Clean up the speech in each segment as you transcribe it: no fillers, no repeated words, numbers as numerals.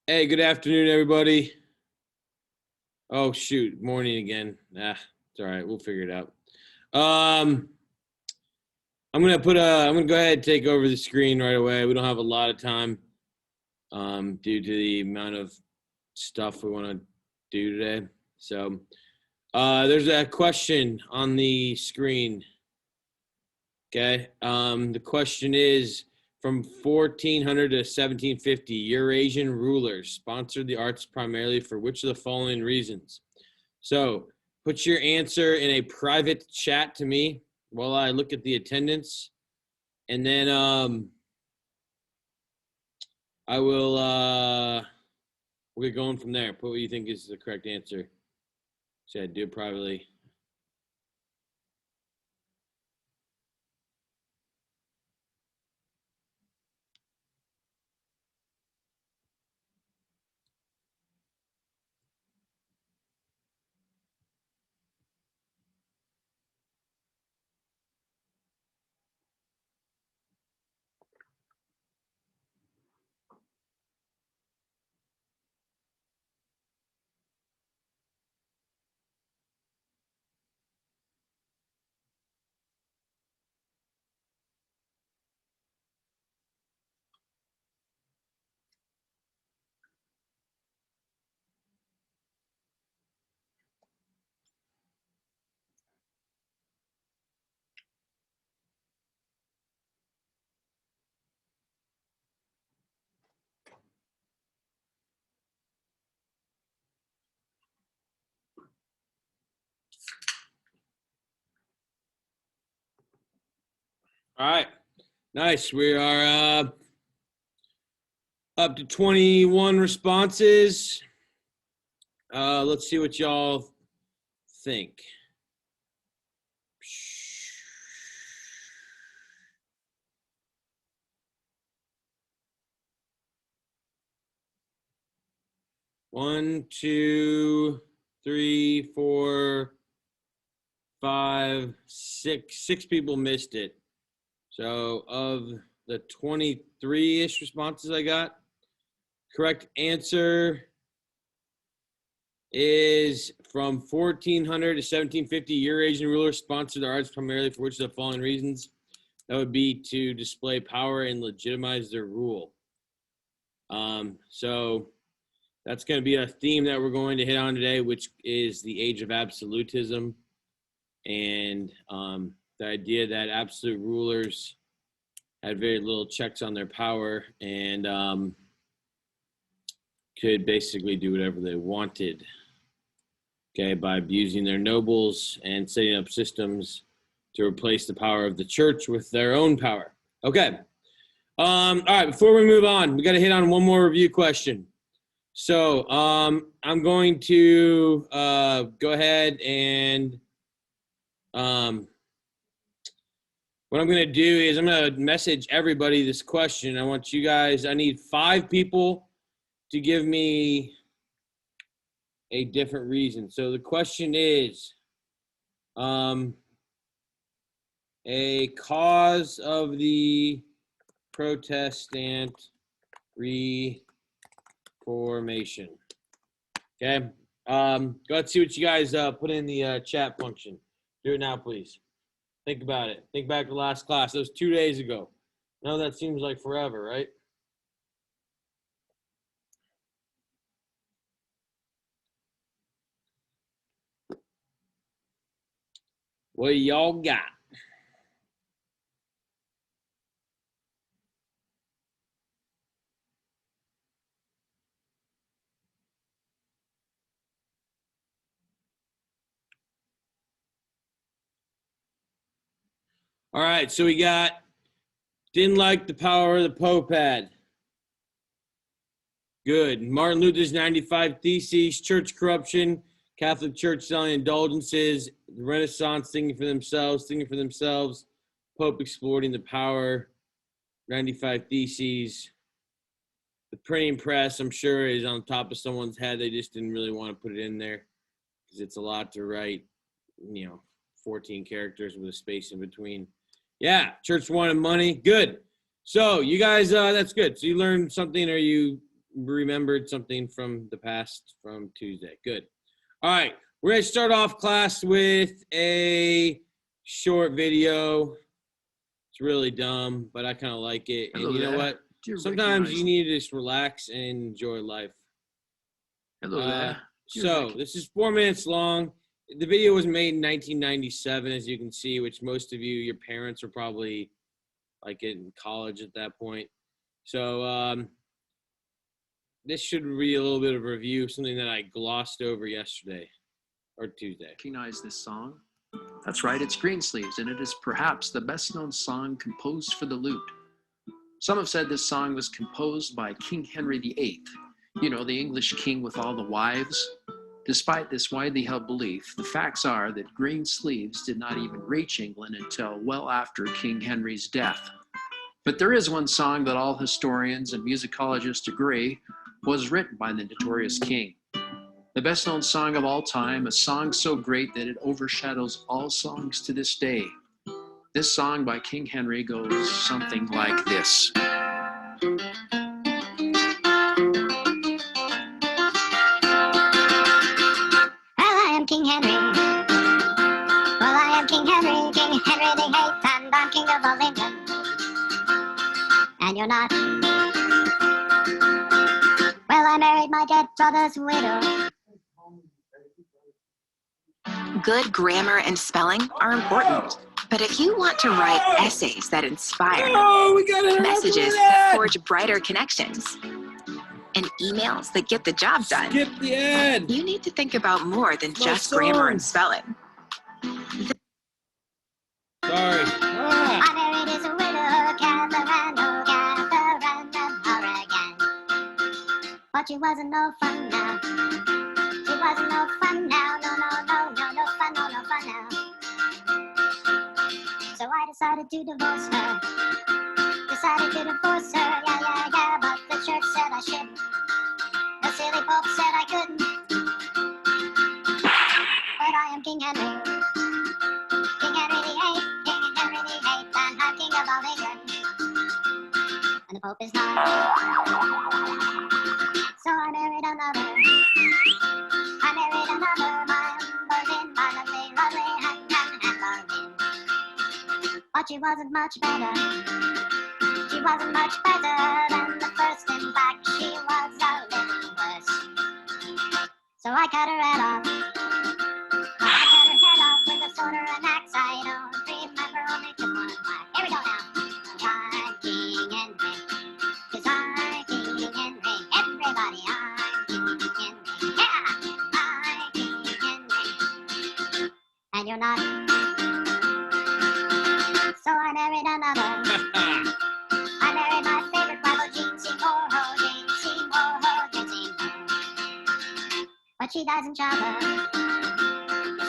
Hey, good afternoon, everybody. Oh, shoot. Morning again. It's all right. We'll figure it out. I'm gonna go ahead and take over the screen right away. We don't have a lot of time, due to the amount of stuff we want to do today. So, there's a question on the screen. Okay. The question is, from 1400 to 1750, Eurasian rulers sponsored the arts primarily for which of the following reasons? So put your answer in a private chat to me while I look at the attendance. And then I will we'll get going from there. Put what you think is the correct answer. So I do it privately. All right. Nice. We are up to 21 responses. Let's see what y'all think. One, two, three, four, five, six. Six people missed it. So of the 23-ish responses I got, correct answer is from 1400 to 1750, Eurasian rulers sponsored the arts primarily for which of the following reasons? That would be to display power and legitimize their rule. So that's going to be a theme that we're going to hit on today, which is the age of absolutism and the idea that absolute rulers had very little checks on their power and could basically do whatever they wanted, okay, by abusing their nobles and setting up systems to replace the power of the church with their own power. Okay. All right, before we move on, we got to hit on one more review question. So I'm going to go ahead and what I'm going to do is I'm going to message everybody this question. I want you guys, I need 5 people to give me a different reason. So the question is, a cause of the Protestant Reformation. Okay. Let's see what you guys put in the chat function. Do it now, please. Think about it. Think back to last class. That was 2 days ago. Now that seems like forever, right? What y'all got? All right, so we got didn't like the power the Pope had. Good. Martin Luther's 95 Theses, church corruption, Catholic Church selling indulgences, the Renaissance thinking for themselves, Pope exploiting the power, 95 Theses. The printing press, I'm sure, is on top of someone's head. They just didn't really want to put it in there because it's a lot to write, 14 characters with a space in between. Yeah, church wanted money. Good. So you guys, that's good. So you learned something, or you remembered something from the past from Tuesday. Good. All right. We're going to start off class with a short video. It's really dumb, but I kind of like it. Hello and you know there. what? Do you Sometimes you recognize- need to just relax and enjoy life. Hello there. Do you So this is 4 minutes long. The video was made in 1997, as you can see, which most of you, your parents were probably like in college at that point. So this should be a little bit of a review, something that I glossed over yesterday or Tuesday. recognize this song? That's right, it's Greensleeves, and it is perhaps the best-known song composed for the lute. Some have said this song was composed by King Henry VIII, you know, the English king with all the wives. Despite this widely held belief, the facts are that Greensleeves did not even reach England until well after King Henry's death. But there is one song that all historians and musicologists agree was written by the notorious king. The best-known song of all time, a song so great that it overshadows all songs to this day. This song by King Henry goes something like this. King Henry. Well, I am King Henry, King Henry the Eighth, and I'm king of all England. And you're not. Well, I married my dead brother's widow. Good grammar and spelling are important, but if you want to write essays that inspire, messages that forge brighter connections, and emails that get the job done, Skip the ad. you need to think about more than My just grammar and songs. spelling. Sorry. I married his widow, Catherine, oh, Catherine of Oregon. But she wasn't no fun now. She wasn't no fun now. No, fun, no fun now. So I decided to divorce her. Yeah, but the church said I shouldn't. The silly pope said I couldn't. But I am King Henry. King Henry the Eighth, King Henry the Eighth, and I'm king of all England. And the pope is not. So I married another. My Berlin, my lovely, and Berlin. But she wasn't much better. She wasn't much better than the first. In fact, she was a little worse. So I cut her head off. I cut her head off with a sword or an axe. I don't remember, only took one whack. Here we go now. I'm King Henry. 'Cause I'm King Henry. Everybody, I'm King Henry. Yeah! I'm King Henry. And you're not. So I married another. I married my favorite rival, Jean Seymour, Jean Seymour. But she dies in childbirth.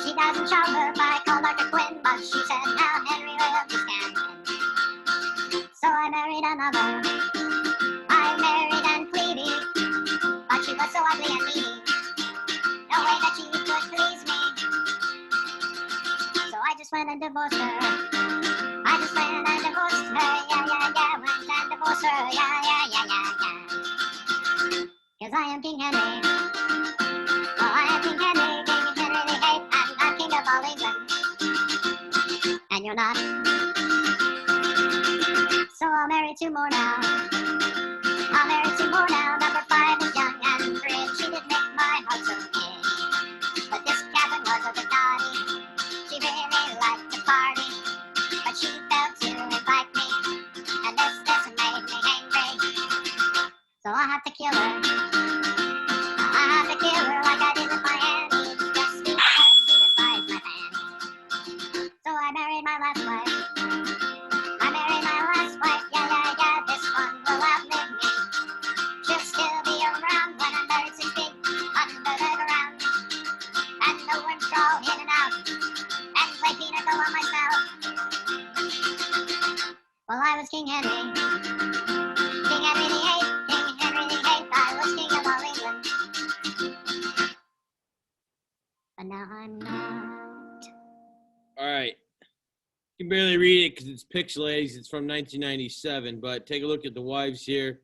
She dies in childbirth. I called Dr. Quinn, but she said, now Henry will just can't win. So I married another. I married Anne Clevey, but she was so ugly and needy. No way that she could please me. So I just went and divorced her. I just went and divorced her, yeah, went and divorced her, yeah. 'Cause I am King Henry. Oh, I am King Henry, King Henry the Eighth, and I'm king of all England. And you're not. So I'll marry two more now. Number 5 is young and pretty. She did make my heart so gay. But this Catherine was a bit naughty. She really liked to party. But she failed to invite me, and this made me angry. So I have to kill her. I have to kill her like I did with my Annie, just because she despised my fanny. So I married my last wife. Yeah. This one will outlive me. She'll still be around when I'm buried 6 feet under the ground, and the worms crawl in and out and play pinochle on my snout. Well, I was King Henry. King Henry the Eighth, King Henry the Eighth, I was king of all England. But now I'm not. All right. You can barely read it because it's pixelated. It's from 1997, but take a look at the wives here.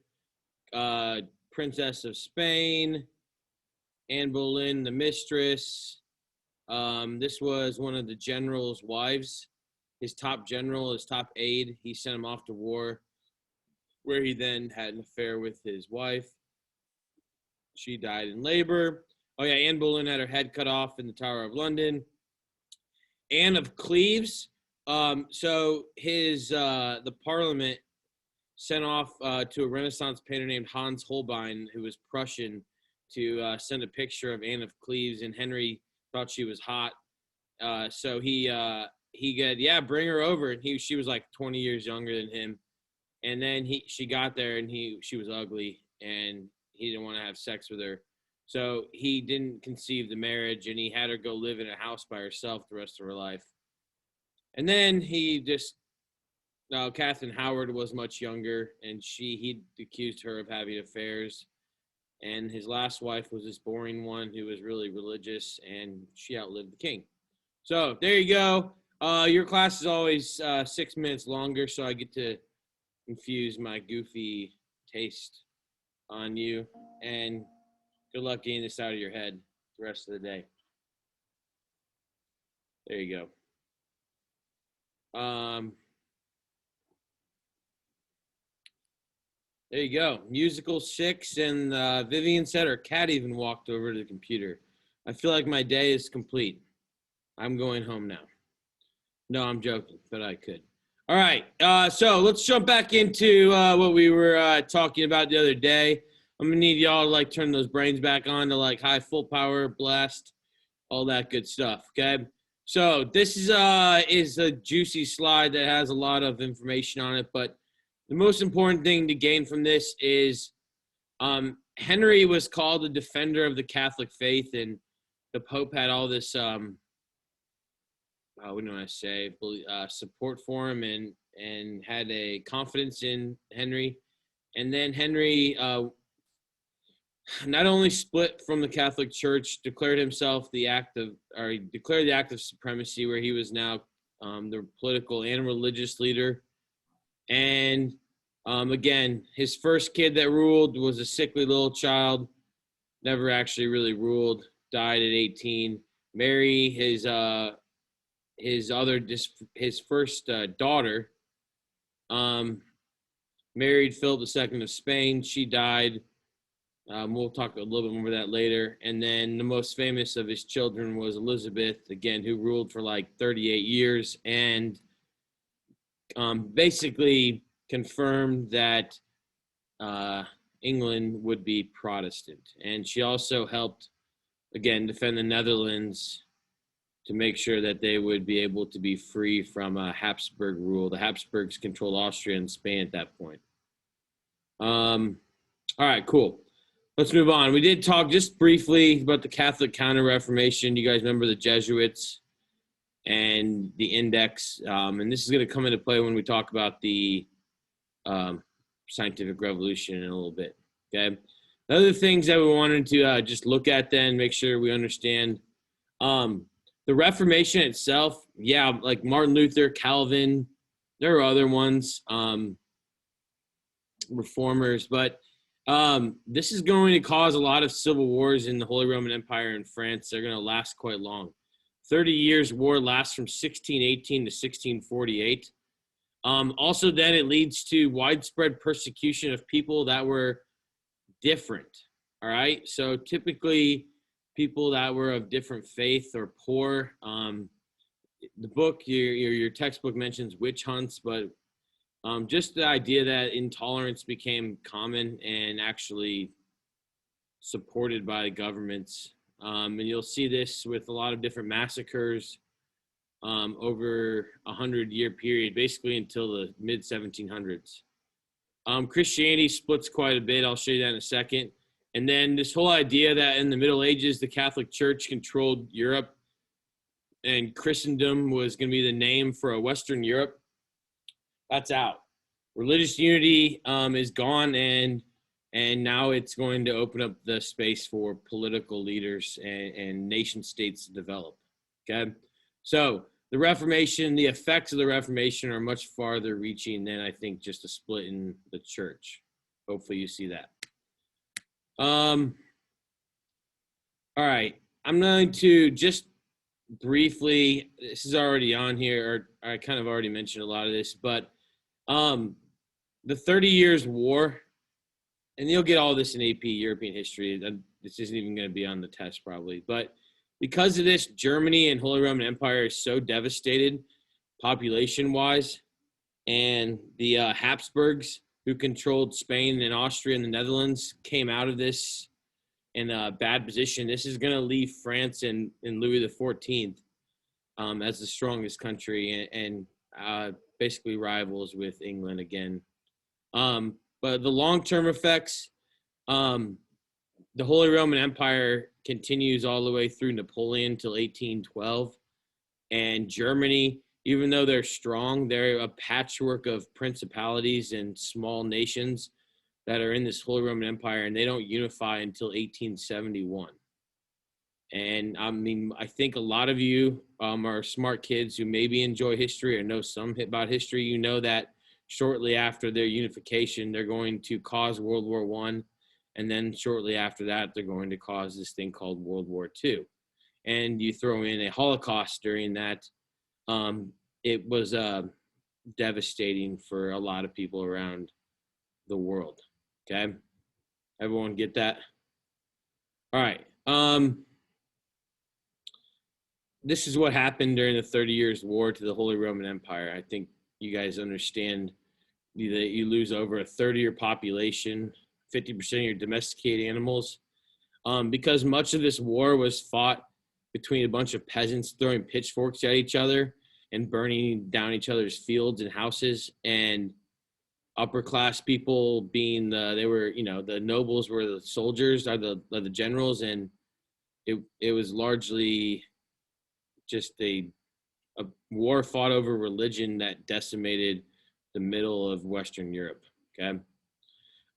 Princess of Spain, Anne Boleyn, the mistress. This was one of the general's wives, his top general, his top aide. He sent him off to war, where he then had an affair with his wife. She died in labor. Oh yeah, Anne Boleyn had her head cut off in the Tower of London. Anne of Cleves. So the Parliament sent off to a Renaissance painter named Hans Holbein, who was Prussian, to send a picture of Anne of Cleves, and Henry thought she was hot. So he said, yeah, bring her over. And she was like 20 years younger than him. And then she got there, and she was ugly, and he didn't want to have sex with her. So he didn't conceive the marriage, and he had her go live in a house by herself the rest of her life. And then Catherine Howard was much younger, and he accused her of having affairs. And his last wife was this boring one who was really religious, and she outlived the king. So there you go. Your class is always 6 minutes longer, so I get to infuse my goofy taste on you. And good luck getting this out of your head the rest of the day. There you go. There you go. Musical 6, and Vivian said her cat even walked over to the computer. I feel like my day is complete. I'm going home now. No, I'm joking, but I could. All right, so let's jump back into what we were talking about the other day. I'm going to need y'all to turn those brains back on to high full power, blast, all that good stuff, okay? So this is a juicy slide that has a lot of information on it, but the most important thing to gain from this is Henry was called the defender of the Catholic faith, and the Pope had all this, what do I say, support for him, and had a confidence in Henry. And then Henry not only split from the Catholic Church, declared the act of supremacy, where he was now the political and religious leader. And again, his first kid that ruled was a sickly little child, never actually really ruled, died at 18. Mary, his first daughter, married Philip II of Spain. She died. We'll talk a little bit more about that later. And then the most famous of his children was Elizabeth, again, who ruled for 38 years and basically confirmed that England would be Protestant. And she also helped, again, defend the Netherlands to make sure that they would be able to be free from Habsburg rule. The Habsburgs controlled Austria and Spain at that point. All right, cool. Let's move on. We did talk just briefly about the Catholic Counter-Reformation. You guys remember the Jesuits and the Index. And this is going to come into play when we talk about the scientific revolution in a little bit, okay? The other things that we wanted to just look at then, make sure we understand. The Reformation itself, yeah, like Martin Luther, Calvin, there are other ones, reformers, but this is going to cause a lot of civil wars in the Holy Roman Empire and France. They're going to last quite long. 30 years war lasts from 1618 to 1648. Also, then it leads to widespread persecution of people that were different, all right? So typically people that were of different faith or poor. The book, your textbook mentions witch hunts, but just the idea that intolerance became common and actually supported by governments. And you'll see this with a lot of different massacres over a 100-year period, basically until the mid-1700s. Christianity splits quite a bit. I'll show you that in a second. And then this whole idea that in the Middle Ages, the Catholic Church controlled Europe and Christendom was going to be the name for a Western Europe, that's out. Religious unity is gone, and now it's going to open up the space for political leaders and nation states to develop, okay? So the Reformation, the effects of the Reformation are much farther reaching than I think just a split in the church. Hopefully you see that. All right. I'm going to just briefly, this is already on here, or I kind of already mentioned a lot of this, but the 30 Years' War, and you'll get all this in AP European history. This isn't even going to be on the test probably. But because of this, Germany and Holy Roman Empire is so devastated population-wise, and the Habsburgs, who controlled Spain and Austria and the Netherlands, came out of this in a bad position. This is going to leave France and Louis XIV as the strongest country and basically rivals with England again. But the long-term effects, the Holy Roman Empire continues all the way through Napoleon till 1812. And Germany, even though they're strong, they're a patchwork of principalities and small nations that are in this Holy Roman Empire, and they don't unify until 1871. And I mean, I think a lot of you are smart kids who maybe enjoy history or know some about history. You know that shortly after their unification, they're going to cause World War I. And then shortly after that, they're going to cause this thing called World War II. And you throw in a Holocaust during that. It was devastating for a lot of people around the world. Okay. Everyone get that? All right. This is what happened during the 30 Years' War to the Holy Roman Empire. I think you guys understand that you lose over a third of your population, 50% of your domesticated animals, because much of this war was fought between a bunch of peasants throwing pitchforks at each other and burning down each other's fields and houses, and upper class people being the nobles were the soldiers or the generals, and it was largely just a war fought over religion that decimated the middle of Western Europe. Okay.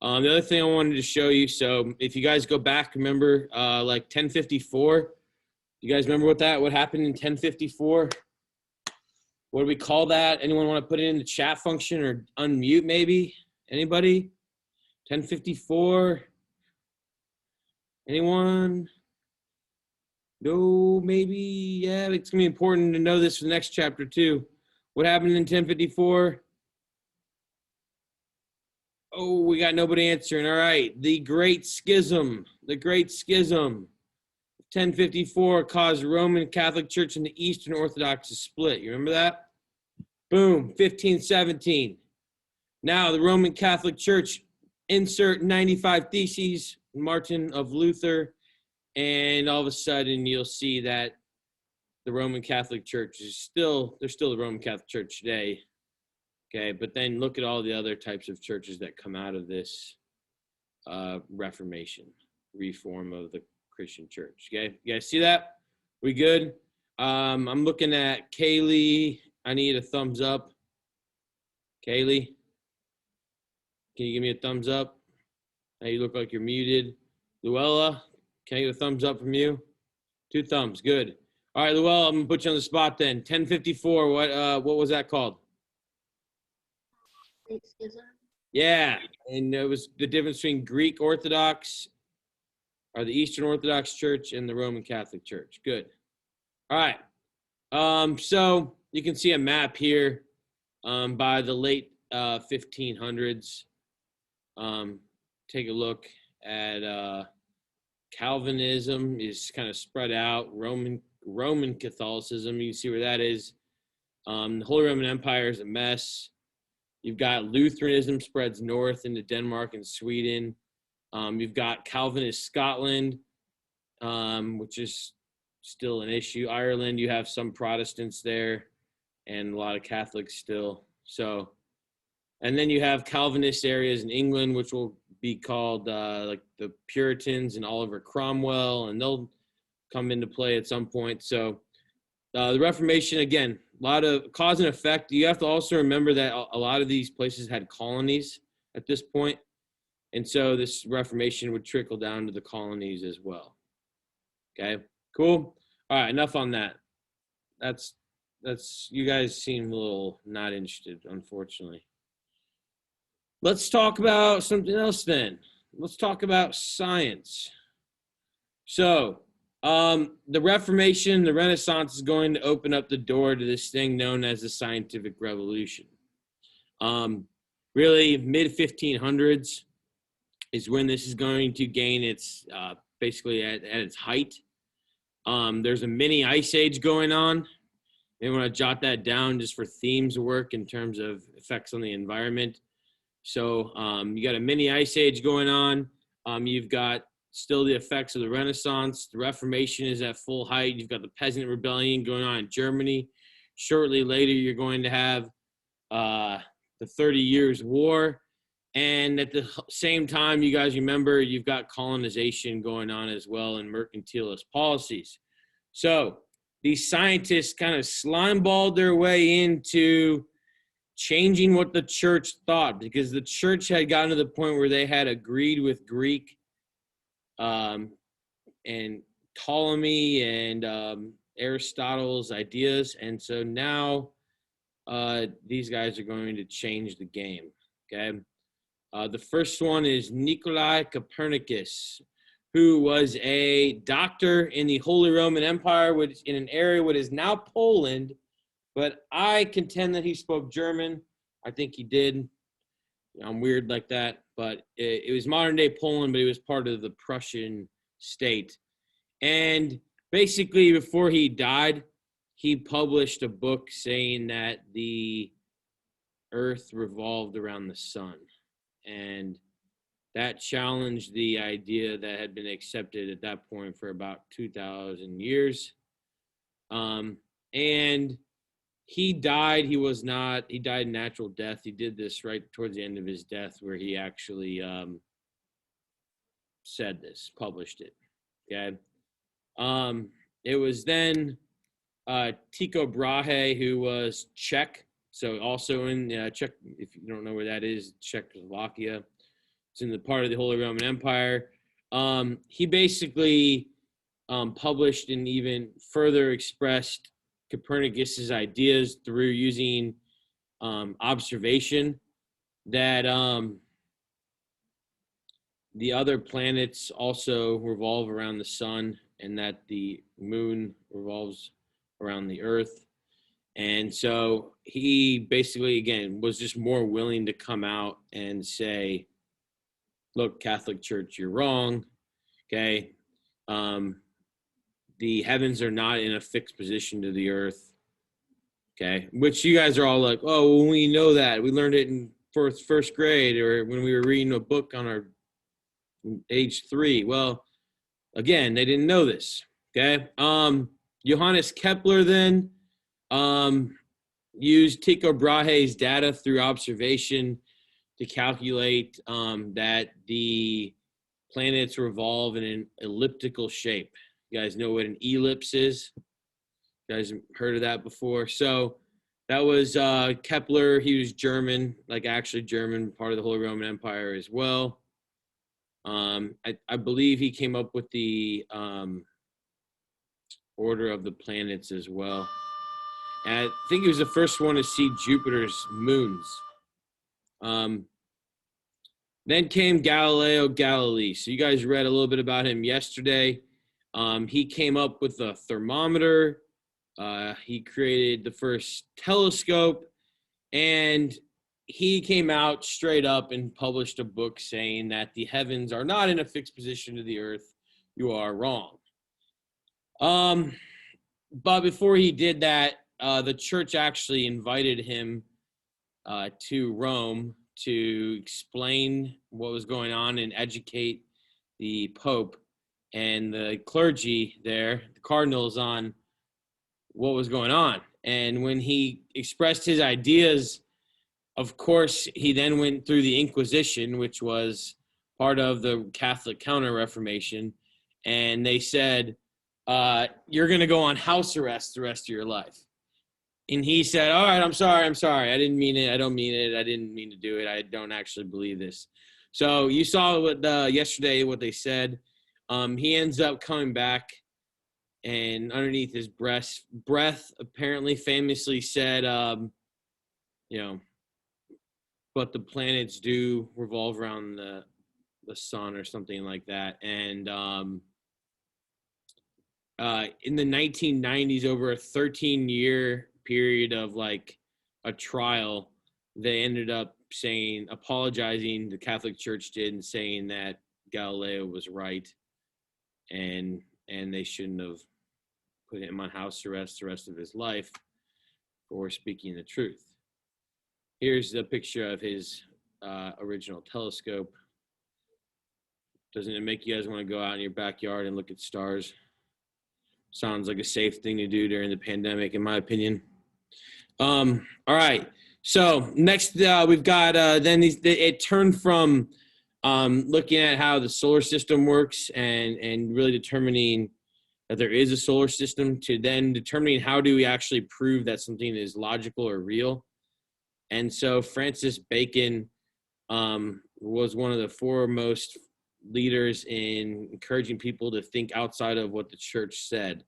The other thing I wanted to show you, so if you guys go back, remember like 1054, you guys remember what happened in 1054? What do we call that? Anyone want to put it in the chat function or unmute maybe? Anybody? 1054? Anyone? No, maybe. Yeah, it's going to be important to know this for the next chapter too. What happened in 1054? Oh, we got nobody answering. All right. The Great Schism. The Great Schism. 1054 caused Roman Catholic Church and the Eastern Orthodox to split. You remember that? Boom. 1517. Now the Roman Catholic Church, insert 95 Theses, Martin of Luther, and all of a sudden you'll see that the Roman Catholic Church is still the Roman Catholic Church today. Okay, but then look at all the other types of churches that come out of this reform of the Christian church. Okay, you guys see that? We good? I'm looking at Kaylee. I need a thumbs up. Kaylee, can you give me a thumbs up? Now you look like you're muted. Luella, can I get a thumbs up from you? 2 thumbs, good. All right, Luella, I'm gonna put you on the spot then. 1054, what was that called? Yeah, and it was the difference between Greek Orthodox or the Eastern Orthodox Church and the Roman Catholic Church. Good. All right. So you can see a map here by the late 1500s. Take a look at Calvinism is kind of spread out. Roman Catholicism, you can see where that is. The Holy Roman Empire is a mess. You've got Lutheranism spreads north into Denmark and Sweden. You've got Calvinist Scotland, which is still an issue. Ireland, you have some Protestants there and a lot of Catholics still. So, and then you have Calvinist areas in England, which will be called like the Puritans and Oliver Cromwell, and they'll come into play at some point. So the Reformation, again, a lot of cause and effect. You have to also remember that a lot of these places had colonies at this point. And so this Reformation would trickle down to the colonies as well. Okay, cool. All right, enough on that. That's you guys seem a little not interested, unfortunately. Let's talk about something else then. let's talk about science. So, the Reformation, the Renaissance is going to open up the door to this thing known as the scientific revolution. Really, mid 1500s is when this is going to gain its basically at its height. There's a mini ice age going on. They want to jot that down just for themes of work in terms of effects on the environment. So you got a mini ice age going on. You've got still the effects of the Renaissance. The Reformation is at full height. You've got the peasant rebellion going on in Germany. Shortly later, you're going to have the 30 Years' War. And at the same time, you guys remember, you've got colonization going on as well and mercantilist policies. So these scientists kind of slimeballed their way into changing what the church thought, because the church had gotten to the point where they had agreed with Greek and Ptolemy and Aristotle's ideas. And so now these guys are going to change the game, okay? The first one is Nikolai Copernicus, who was a doctor in the Holy Roman Empire, which in an area what is now Poland, but I contend that he spoke German. I think he did. I'm weird like that, but it was modern-day Poland, but he was part of the Prussian state. And basically, before he died, he published a book saying that the Earth revolved around the sun. And that challenged the idea that had been accepted at that point for about 2,000 years. And he died. He died natural death. He did this right towards the end of his death, where he actually said this, published it. Okay. It was then Tycho Brahe, who was Czech. So also in Czech, if you don't know where that is, Czechoslovakia. It's in the part of the Holy Roman Empire. He basically published and even further expressed Copernicus's ideas through using observation that the other planets also revolve around the sun and that the moon revolves around the earth. And so he basically, again, was just more willing to come out and say, look, Catholic Church, you're wrong, okay? The heavens are not in a fixed position to the earth, okay? Which you guys are all like, oh, well, we know that. We learned it in first grade or when we were reading a book on our age 3. Well, again, they didn't know this, okay? Johannes Kepler then used Tycho Brahe's data through observation to calculate that the planets revolve in an elliptical shape. You guys know what an ellipse is? You guys heard of that before? So that was Kepler. He was German, like actually German, part of the Holy Roman Empire as well. I believe he came up with the order of the planets as well. And I think he was the first one to see Jupiter's moons. Then came Galileo Galilei. So you guys read a little bit about him yesterday. He came up with a thermometer. He created the first telescope. And he came out straight up and published a book saying that the heavens are not in a fixed position to the earth. You are wrong. But before he did that, the church actually invited him to Rome to explain what was going on and educate the Pope and the clergy there, the cardinals, on what was going on. And when he expressed his ideas, of course, he then went through the Inquisition, which was part of the Catholic Counter-Reformation, and they said, you're going to go on house arrest the rest of your life. And he said, all right, I'm sorry. I didn't mean it. I don't mean it. I didn't mean to do it. I don't actually believe this. So you saw what yesterday what they said. He ends up coming back, and underneath his breath apparently famously said, but the planets do revolve around the the sun or something like that. And in the 1990s, over a 13-year period of like a trial, they ended up apologizing, the Catholic Church did, and saying that Galileo was right, and they shouldn't have put him on house arrest the rest of his life for speaking the truth. Here's the picture of his original telescope. Doesn't it make you guys want to go out in your backyard and look at stars? Sounds like a safe thing to do during the pandemic, in my opinion. All right. So next, we've got then it turned from looking at how the solar system works and really determining that there is a solar system to then determining how do we actually prove that something is logical or real. And so Francis Bacon was one of the foremost leaders in encouraging people to think outside of what the church said,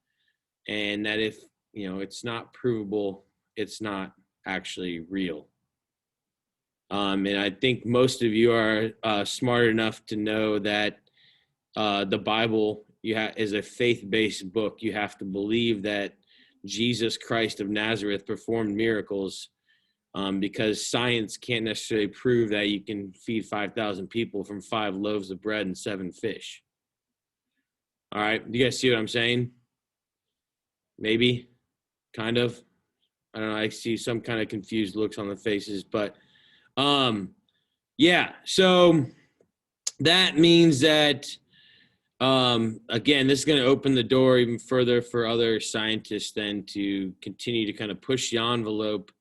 and that if it's not provable, it's not actually real. And I think most of you are smart enough to know that the Bible is a faith-based book. You have to believe that Jesus Christ of Nazareth performed miracles, because science can't necessarily prove that you can feed 5,000 people from 5 loaves of bread and 7 fish. All right, you guys see what I'm saying? Maybe, kind of. I don't know. I see some kind of confused looks on the faces, but yeah. So that means that again, this is going to open the door even further for other scientists then to continue to kind of push the envelope.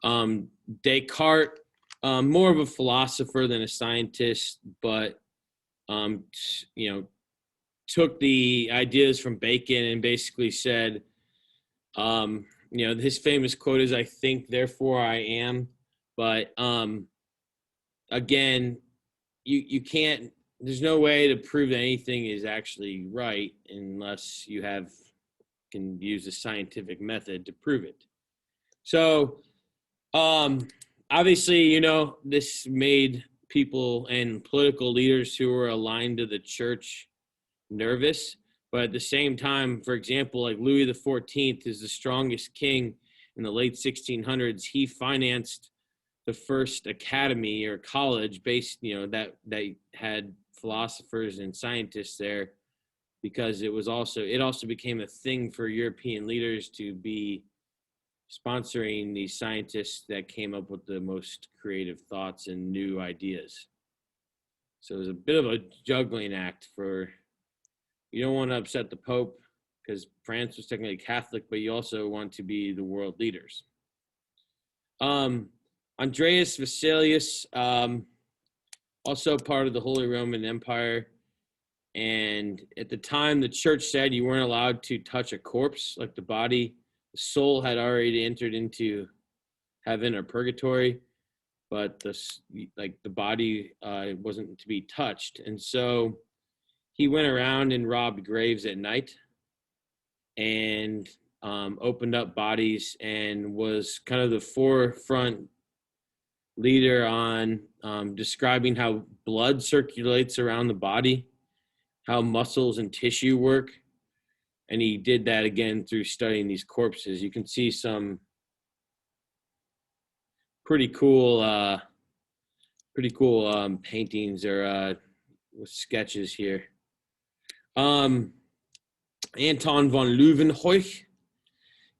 Descartes, more of a philosopher than a scientist, but took the ideas from Bacon and basically said, his famous quote is, "I think, therefore I am." But again, you can't. There's no way to prove that anything is actually right unless you can use a scientific method to prove it. So, obviously, this made people and political leaders who were aligned to the church nervous. But at the same time, for example, like Louis XIV is the strongest king in the late 1600s. He financed the first academy or college based, that had philosophers and scientists there, because it also became a thing for European leaders to be sponsoring these scientists that came up with the most creative thoughts and new ideas. So it was a bit of a juggling act you don't want to upset the Pope, because France was technically Catholic, but you also want to be the world leaders. Andreas Vesalius, also part of the Holy Roman Empire. And at the time, the church said you weren't allowed to touch a corpse, like the body. The soul had already entered into heaven or purgatory, but the body wasn't to be touched. And so he went around and robbed graves at night and opened up bodies, and was kind of the forefront leader on describing how blood circulates around the body, how muscles and tissue work. And he did that again through studying these corpses. You can see some pretty cool paintings or sketches here. Anton von Leeuwenhoek.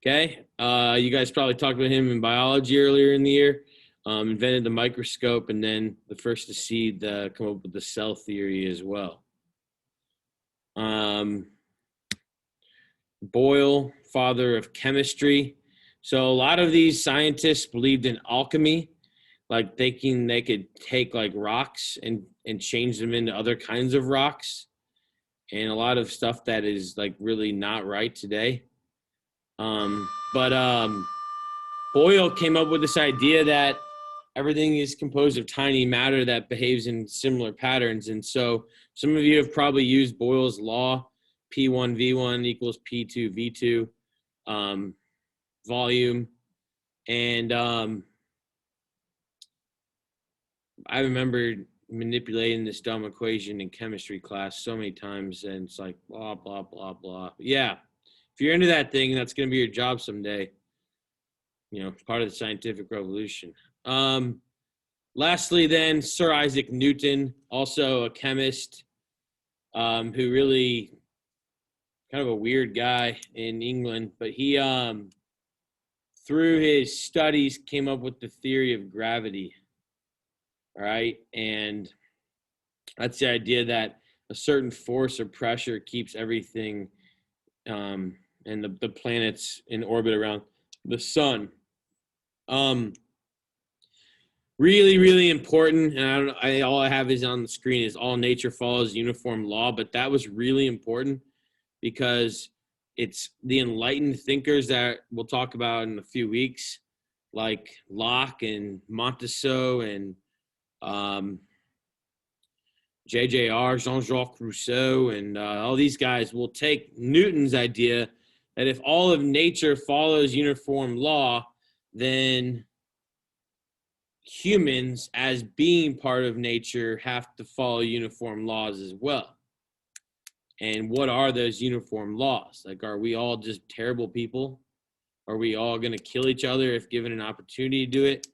Okay, you guys probably talked about him in biology earlier in the year. Invented the microscope, and then the first to come up with the cell theory as well. Boyle, father of chemistry. So a lot of these scientists believed in alchemy, like thinking they could take like rocks and change them into other kinds of rocks, and a lot of stuff that is like really not right today. But Boyle came up with this idea that everything is composed of tiny matter that behaves in similar patterns. And so some of you have probably used Boyle's law, P1V1 equals P2V2 volume. And I remember manipulating this dumb equation in chemistry class so many times, and it's like blah blah blah blah. But yeah, if you're into that thing, that's going to be your job someday. You know, part of the scientific revolution. Lastly, then, Sir Isaac Newton, also a chemist, who really kind of a weird guy in England, but he, through his studies, came up with the theory of gravity. All right, and that's the idea that a certain force or pressure keeps everything and the planets in orbit around the sun. Really, really important. And all I have is on the screen is all nature follows uniform law, but that was really important because it's the enlightened thinkers that we'll talk about in a few weeks, like Locke and Montesquieu and JJR, Jean-Jacques Rousseau, and all these guys will take Newton's idea that if all of nature follows uniform law, then humans, as being part of nature, have to follow uniform laws as well. And what are those uniform laws? Like, are we all just terrible people? Are we all going to kill each other if given an opportunity to do it?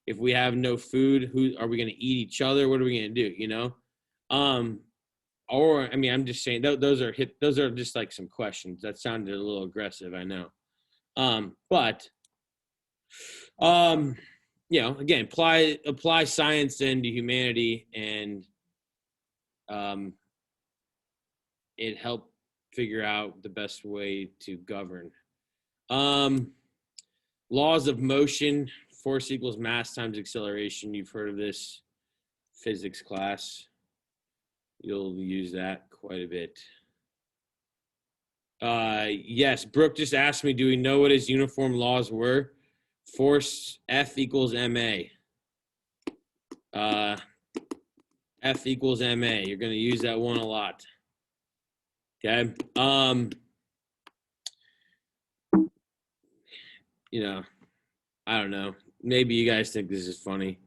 If we have no food, who are we going to eat each other? What are we going to do? You know? Or I mean, I'm just saying those are just like some questions that sounded a little aggressive, I know. But you know, again, apply science then to humanity, and it helped figure out the best way to govern. Laws of motion, force equals mass times acceleration. You've heard of this physics class. You'll use that quite a bit. Yes, Brooke just asked me, do we know what his uniform laws were? Force F equals ma. F equals ma. You're going to use that one a lot. Okay. You know, I don't know. Maybe you guys think this is funny.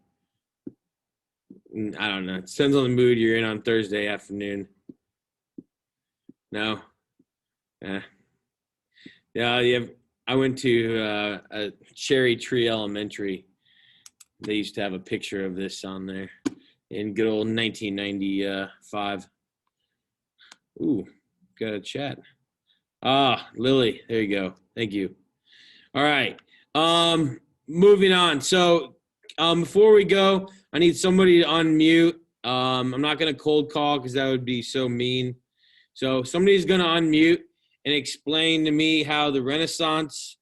I don't know. It depends on the mood you're in on Thursday afternoon. No. Yeah. I went to a Cherry Tree Elementary. They used to have a picture of this on there in good old 1995. Ooh, got a chat. Lily, there you go. Thank you. All right. Moving on. So before we go, I need somebody to unmute. I'm not going to cold call because that would be so mean. So somebody's going to unmute and explain to me how the Renaissance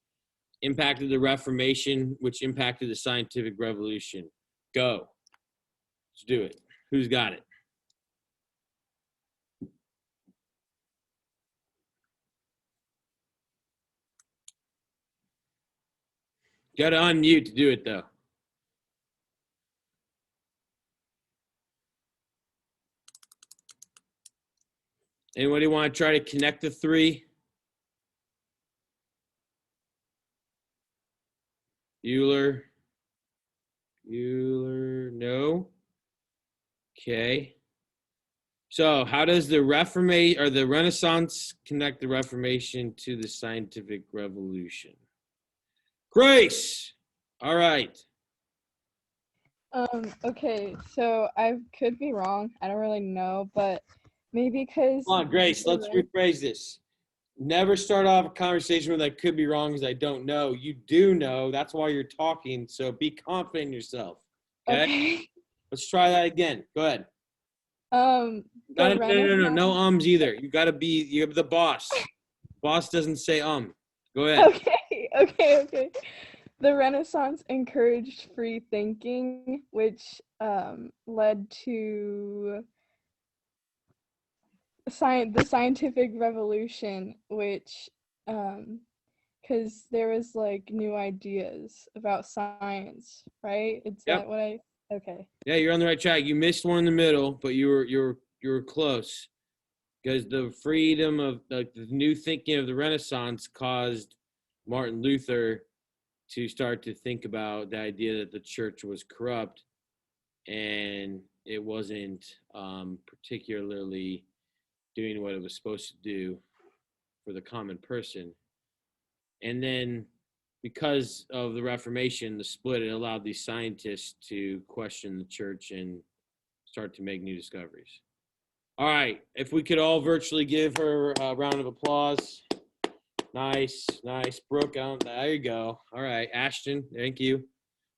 impacted the Reformation, which impacted the scientific revolution. Go. Let's do it. Who's got it? Got to unmute to do it, though. Anybody want to try to connect the three? Bueller, no. Okay. So how does the Reformation or the Renaissance connect the Reformation to the scientific revolution? Grace. All right. Okay, so I could be wrong. I don't really know, but maybe because... Come on, Grace, let's rephrase this. Never start off a conversation with I could be wrong because I don't know. You do know. That's why you're talking. So be confident in yourself. Okay. Let's try that again. Go ahead. No ums either. You're the boss. Boss doesn't say Go ahead. Okay. The Renaissance encouraged free thinking, which led to the scientific revolution, which because there was like new ideas about science, right? That what I okay. Yeah, you're on the right track. You missed one in the middle, but you were close. Because the freedom of the new thinking of the Renaissance caused Martin Luther to start to think about the idea that the church was corrupt, and it wasn't particularly doing what it was supposed to do for the common person. And then because of the Reformation, the split, it allowed these scientists to question the church and start to make new discoveries. All right, if we could all virtually give her a round of applause. Nice. Brooke, there you go. All right, Ashton, thank you.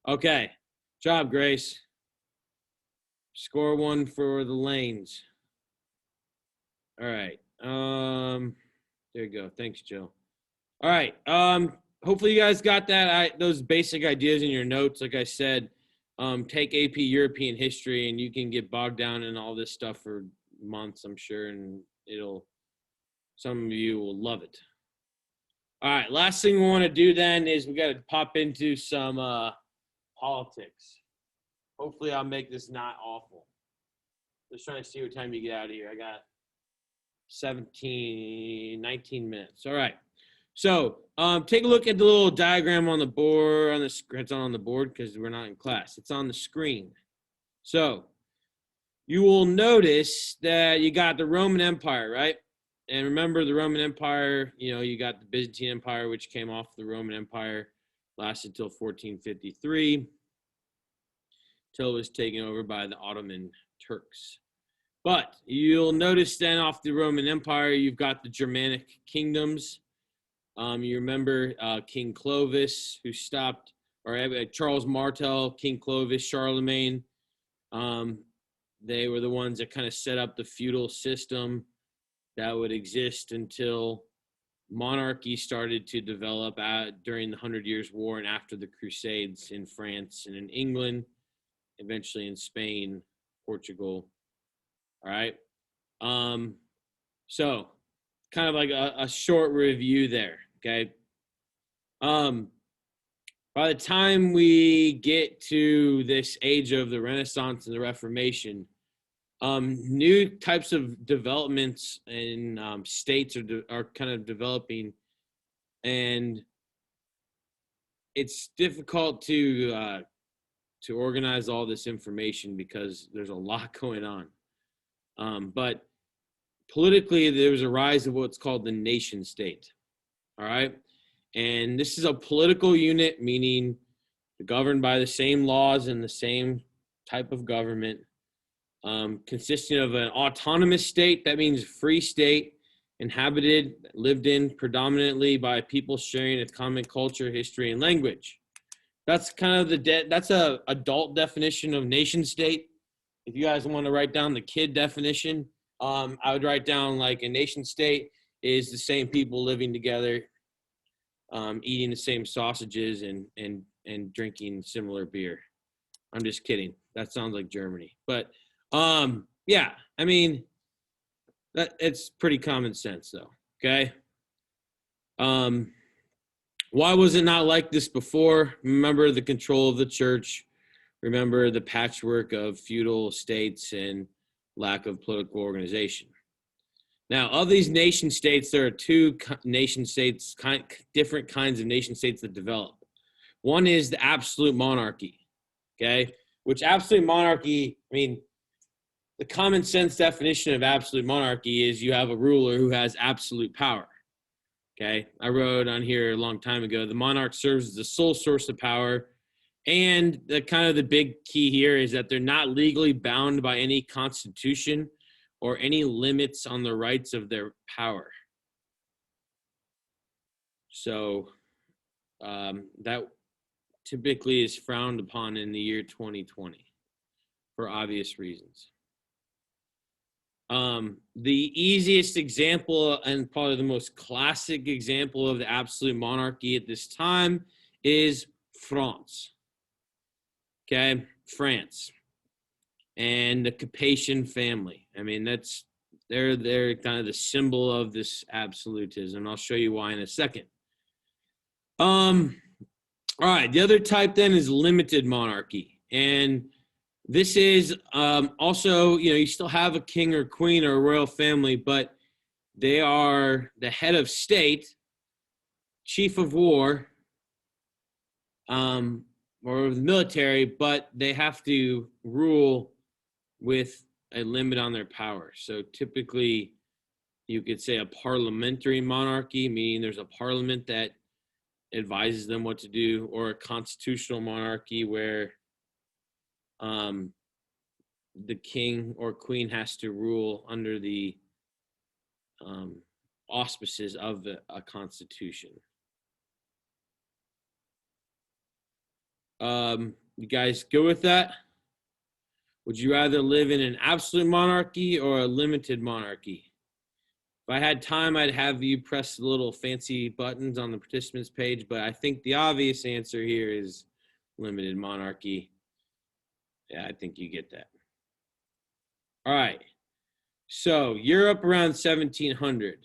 Okay, job, Grace. Score one for the lanes. All right. There you go. Thanks, Jill. All right. Hopefully you guys got that. Those basic ideas in your notes. Like I said, take AP European history, and you can get bogged down in all this stuff for months, I'm sure, and some of you will love it. All right. Last thing we want to do then is we got to pop into some politics. Hopefully I'll make this not awful. Just trying to see what time you get out of here. I got 19 minutes. All right. So take a look at the little diagram on the board. It's not on the board because we're not in class. It's on the screen. So you will notice that you got the Roman Empire, right? And remember the Roman Empire, you got the Byzantine Empire, which came off the Roman Empire, lasted till 1453, till it was taken over by the Ottoman Turks. But you'll notice then off the Roman Empire, you've got the Germanic kingdoms. You remember King Clovis, who stopped, or Charles Martel, King Clovis, Charlemagne. They were the ones that kind of set up the feudal system that would exist until monarchy started to develop during the 100 Years' War and after the Crusades in France and in England, eventually in Spain, Portugal. All right. So kind of like a short review there. Okay. By the time we get to this age of the Renaissance and the Reformation, new types of developments in states are kind of developing, and it's difficult to organize all this information because there's a lot going on. But politically, there was a rise of what's called the nation state. All right. And this is a political unit, meaning governed by the same laws and the same type of government, consisting of an autonomous state. That means free state, inhabited, lived in predominantly by people sharing a common culture, history, and language. That's kind of that's a adult definition of nation state. If you guys want to write down the kid definition, I would write down like a nation state is the same people living together, eating the same sausages and drinking similar beer. I'm just kidding. That sounds like Germany. But yeah, I mean, it's pretty common sense though. Okay. Why was it not like this before? Remember the control of the church. Remember the patchwork of feudal states and lack of political organization. Now, of these nation states, there are two nation states, different kinds of nation states that develop. One is the absolute monarchy, okay? Which absolute monarchy, I mean, the common sense definition of absolute monarchy is you have a ruler who has absolute power, okay? I wrote on here a long time ago, the monarch serves as the sole source of power, and the big key here is that they're not legally bound by any constitution or any limits on the rights of their power. So that typically is frowned upon in the year 2020 for obvious reasons. The easiest example and probably the most classic example of the absolute monarchy at this time is France. Okay, France. And the Capetian family. I mean, they're kind of the symbol of this absolutism. I'll show you why in a second. All right, the other type then is limited monarchy. And this is also, you still have a king or queen or a royal family, but they are the head of state, chief of war, or the military, but they have to rule with a limit on their power. So typically, you could say a parliamentary monarchy, meaning there's a parliament that advises them what to do, or a constitutional monarchy where the king or queen has to rule under the auspices of a constitution. You guys go with that? Would you rather live in an absolute monarchy or a limited monarchy? If I had time, I'd have you press the little fancy buttons on the participants page, but I think the obvious answer here is limited monarchy. Yeah, I think you get that. All right. So Europe around 1700.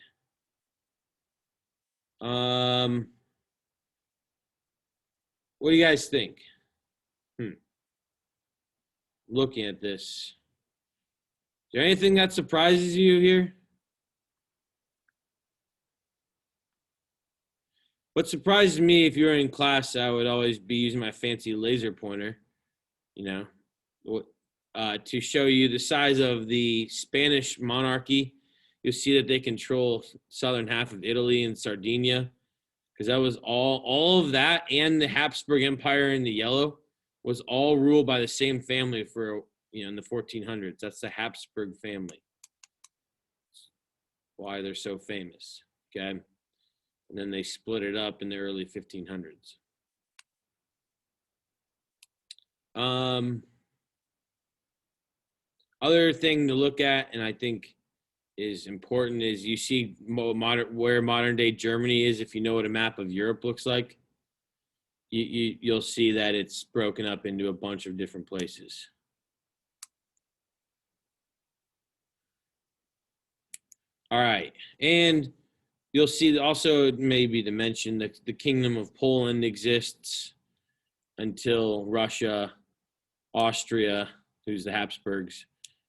What do you guys think? Looking at this, is there anything that surprises you here? What surprises me, if you were in class, I would always be using my fancy laser pointer, to show you the size of the Spanish monarchy. You'll see that they control southern half of Italy and Sardinia, because that was all of that, and the Habsburg Empire in the yellow was all ruled by the same family for, in the 1400s. That's the Habsburg family. That's why they're so famous, okay? And then they split it up in the early 1500s. Other thing to look at, and I think is important, is you see where modern day Germany is. If you know what a map of Europe looks like, you'll see that it's broken up into a bunch of different places. All right, and you'll see also, maybe to mention, that the Kingdom of Poland exists until Russia, Austria, who's the Habsburgs,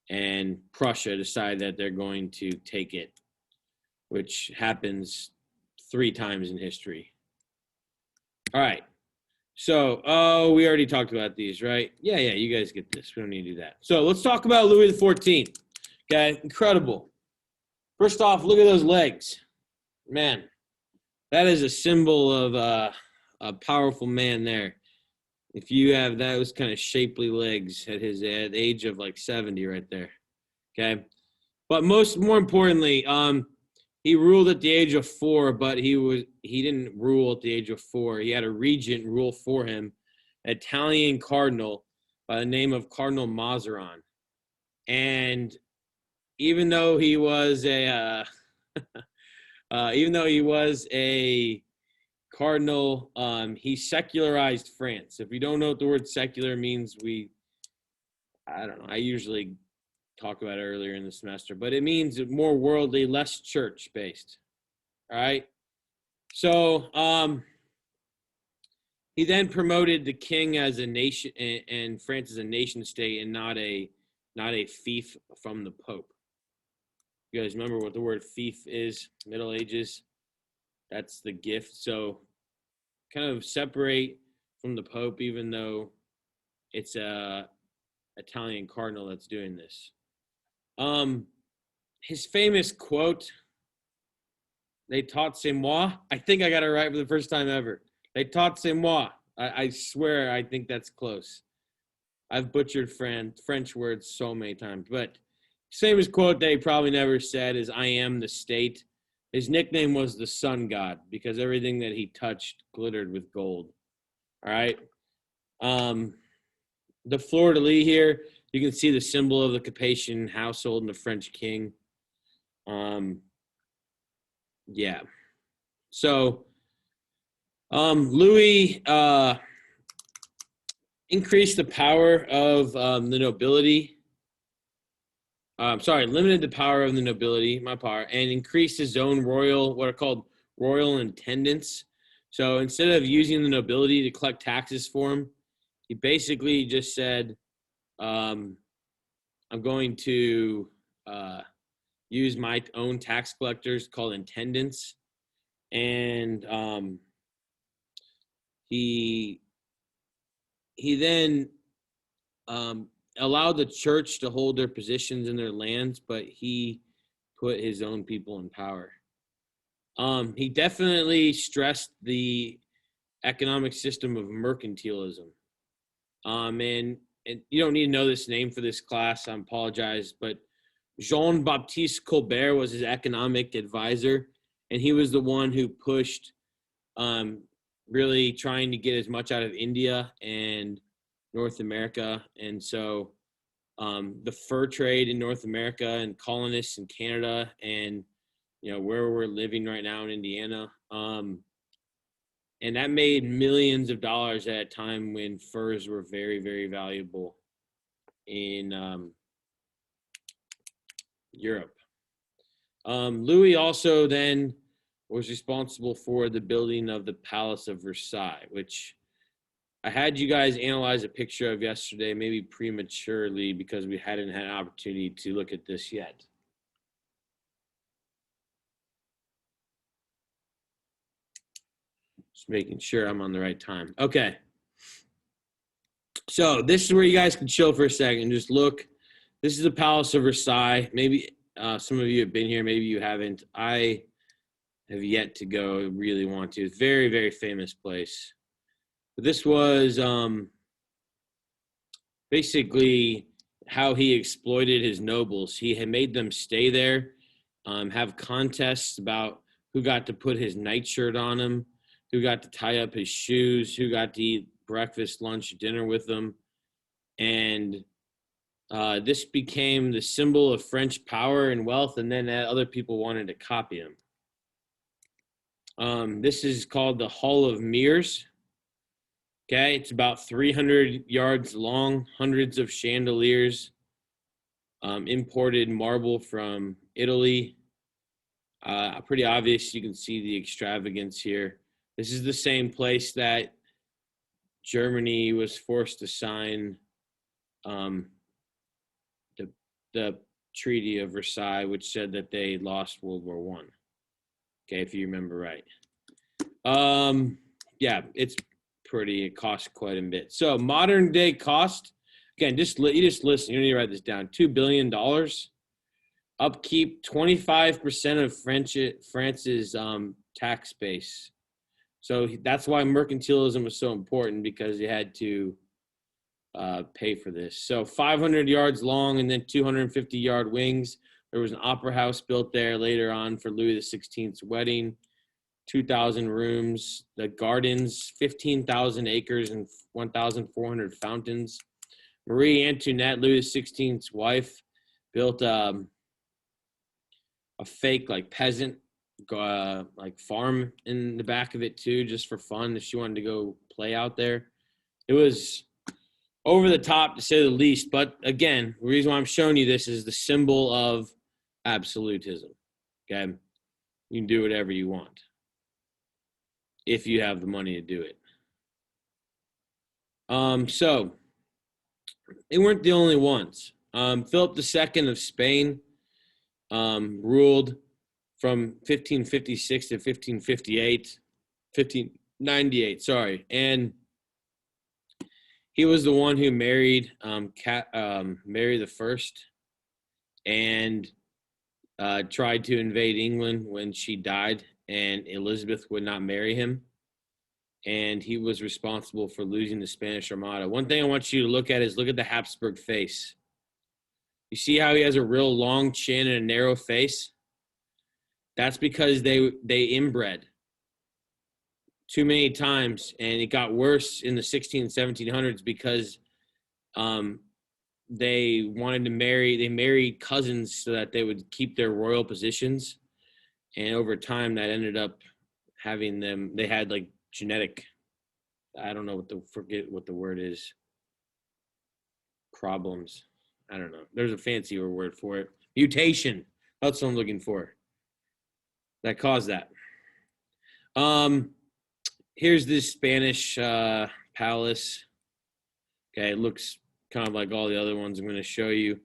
and Prussia decide that they're going to take it, which happens 3 times in history. All right. So, we already talked about these, right? Yeah, you guys get this. We don't need to do that. So let's talk about Louis XIV. Okay, incredible. First off, look at those legs. Man, that is a symbol of a powerful man there. If you have those kind of shapely legs at his age of like 70 right there, okay? But more importantly, he ruled at the age of 4, but he didn't rule at the age of 4. He had a regent rule for him, an Italian cardinal by the name of Cardinal Mazarin. And even though he was a cardinal, he secularized France. If you don't know what the word secular means, I don't know. I usually talk about it earlier in the semester, but it means more worldly, less church-based. All right. So he then promoted the king as a nation, and France as a nation state, and not a fief from the Pope. You guys remember what the word fief is? Middle Ages. That's the gift. So kind of separate from the Pope, even though it's a Italian cardinal that's doing this. His famous quote, "Les taught c'est moi." I think I got it right for the first time ever. "Les taught c'est moi." I swear I think that's close. I've butchered French words so many times, but his famous quote that he probably never said is, "I am the state." His nickname was the sun god because everything that he touched glittered with gold. All right. The fleur-de-lis here, you can see the symbol of the Capetian household and the French king. Yeah. So Louis increased the power of the nobility. Limited the power of the nobility, and increased his own what are called royal intendants. So instead of using the nobility to collect taxes for him, he basically just said, I'm going to use my own tax collectors called intendants. And he then allowed the church to hold their positions in their lands, but he put his own people in power. He definitely stressed the economic system of mercantilism. And you don't need to know this name for this class. I apologize, but Jean-Baptiste Colbert was his economic advisor, and he was the one who pushed really trying to get as much out of India and North America. And so the fur trade in North America and colonists in Canada and, where we're living right now in Indiana. And that made millions of dollars at a time when furs were very, very valuable in Europe. Louis also then was responsible for the building of the Palace of Versailles, which I had you guys analyze a picture of yesterday, maybe prematurely because we hadn't had an opportunity to look at this yet. Just making sure I'm on the right time. Okay. So this is where you guys can chill for a second and just look. This is the Palace of Versailles. Maybe some of you have been here. Maybe you haven't. I have yet to go. I really want to. It's a very, very famous place. But this was basically how he exploited his nobles. He had made them stay there, have contests about who got to put his nightshirt on him, who got to tie up his shoes, who got to eat breakfast, lunch, dinner with him. And this became the symbol of French power and wealth, and then other people wanted to copy him. This is called the Hall of Mirrors. Okay, it's about 300 yards long, hundreds of chandeliers, imported marble from Italy. Pretty obvious, you can see the extravagance here. This is the same place that Germany was forced to sign the Treaty of Versailles, which said that they lost World War I. Okay, if you remember right. Yeah, it costs quite a bit. So modern day cost, again, you just listen, you need to write this down, $2 billion. Upkeep, 25% of France's tax base. So that's why mercantilism was so important, because you had to pay for this. So 500 yards long and then 250-yard wings. There was an opera house built there later on for Louis XVI's wedding. 2,000 rooms. The gardens, 15,000 acres and 1,400 fountains. Marie Antoinette, Louis XVI's wife, built a fake peasant farm in the back of it too, just for fun if she wanted to go play out there. It was over the top, to say the least. But again, the reason why I'm showing you this is the symbol of absolutism. Okay, you can do whatever you want if you have the money to do it. So they weren't the only ones. Philip II of Spain ruled from 1556 to 1598, sorry. And he was the one who married Mary the First and tried to invade England when she died, and Elizabeth would not marry him. And he was responsible for losing the Spanish Armada. One thing I want you to look at is look at the Habsburg face. You see how he has a real long chin and a narrow face? That's because they inbred too many times, and it got worse in the 1700s because they wanted to they married cousins so that they would keep their royal positions. And over time, that ended up having them, they had genetic, I don't know forget what the word is, problems. I don't know. There's a fancier word for it. Mutation. That's what I'm looking for. That caused that. Here's this Spanish palace. Okay, it looks kind of like all the other ones I'm going to show you.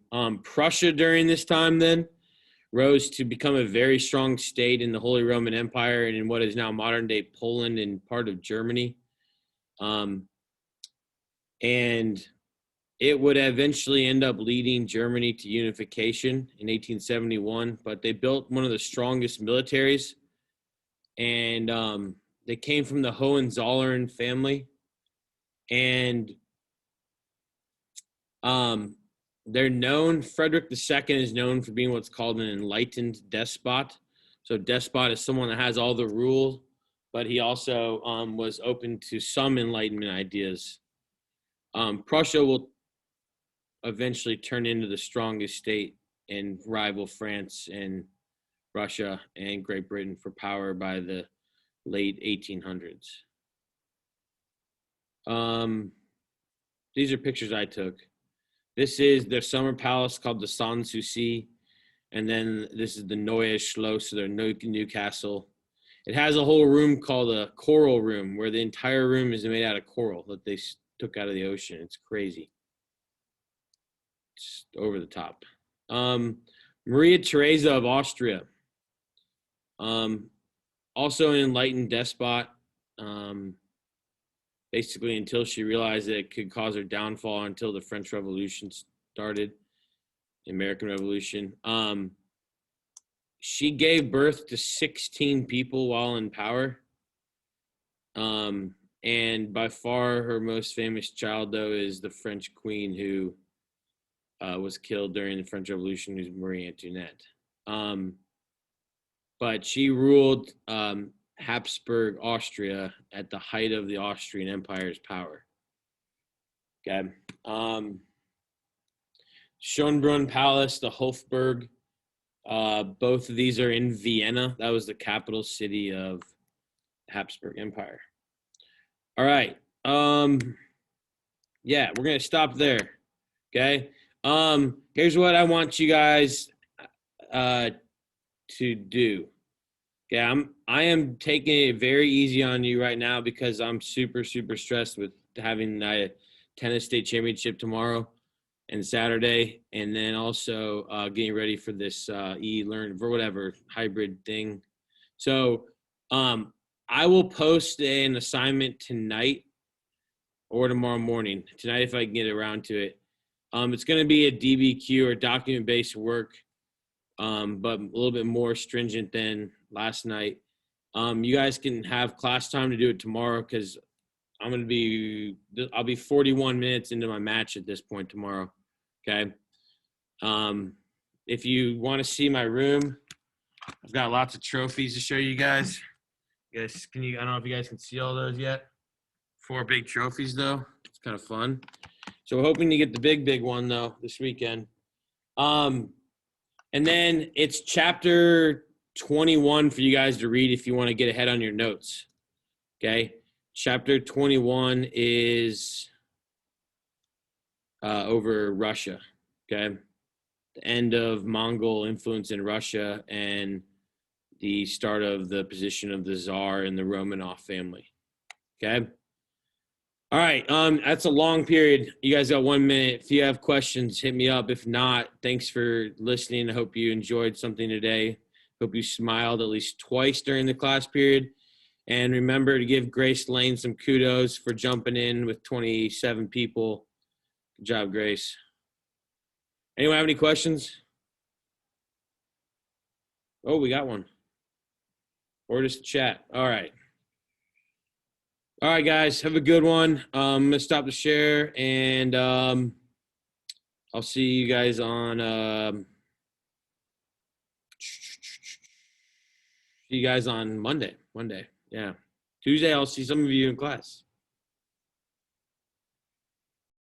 Prussia during this time then rose to become a very strong state in the Holy Roman Empire and in what is now modern-day Poland and part of Germany. And it would eventually end up leading Germany to unification in 1871, but they built one of the strongest militaries, and they came from the Hohenzollern family, and they're known, Frederick II is known for being what's called an enlightened despot. So despot is someone that has all the rules, but he also was open to some Enlightenment ideas. Prussia will eventually turn into the strongest state and rival France and Russia and Great Britain for power by the late 1800s. These are pictures I took. This is their summer palace called the Sanssouci, and then this is the Neue Schloss, their new castle. It has a whole room called a coral room, where the entire room is made out of coral that they took out of the ocean. It's crazy. It's over the top. Maria Theresa of Austria, also an enlightened despot, basically until she realized that it could cause her downfall until the French Revolution started, the American Revolution. She gave birth to 16 people while in power. And by far her most famous child, though, is the French queen who was killed during the French Revolution, who's Marie Antoinette. But she ruled Habsburg Austria at the height of the Austrian Empire's power. Okay. Schönbrunn Palace, the Hofburg, both of these are in Vienna. That was the capital city of the Habsburg Empire. All right. Yeah, we're going to stop there. Okay. Here's what I want you guys to do. Okay, I am taking it very easy on you right now because I'm super, super stressed with having a tennis state championship tomorrow and Saturday, and then also getting ready for this e-learn for whatever hybrid thing. So I will post an assignment tonight or tomorrow morning. Tonight, if I can get around to it. It's going to be a DBQ or document-based work, but a little bit more stringent than last night. You guys can have class time to do it tomorrow because I'll be 41 minutes into my match at this point tomorrow. Okay. If you want to see my room, I've got lots of trophies to show you guys. I don't know if you guys can see all those yet. 4 big trophies though. It's kind of fun. So we're hoping to get the big one though this weekend. And then it's chapter 21 for you guys to read if you want to get ahead on your notes. Okay. Chapter 21 is over Russia. Okay. The end of Mongol influence in Russia and the start of the position of the Tsar and the Romanov family. Okay. All right. That's a long period. You guys got 1 minute. If you have questions, hit me up. If not, thanks for listening. I hope you enjoyed something today. Hope you smiled at least twice during the class period. And remember to give Grace Lane some kudos for jumping in with 27 people. Good job, Grace. Anyone have any questions? Oh, we got one. Or just chat. All right. All right, guys, have a good one. I'm going to stop the share, and I'll see you guys on Monday. Yeah. Tuesday, I'll see some of you in class.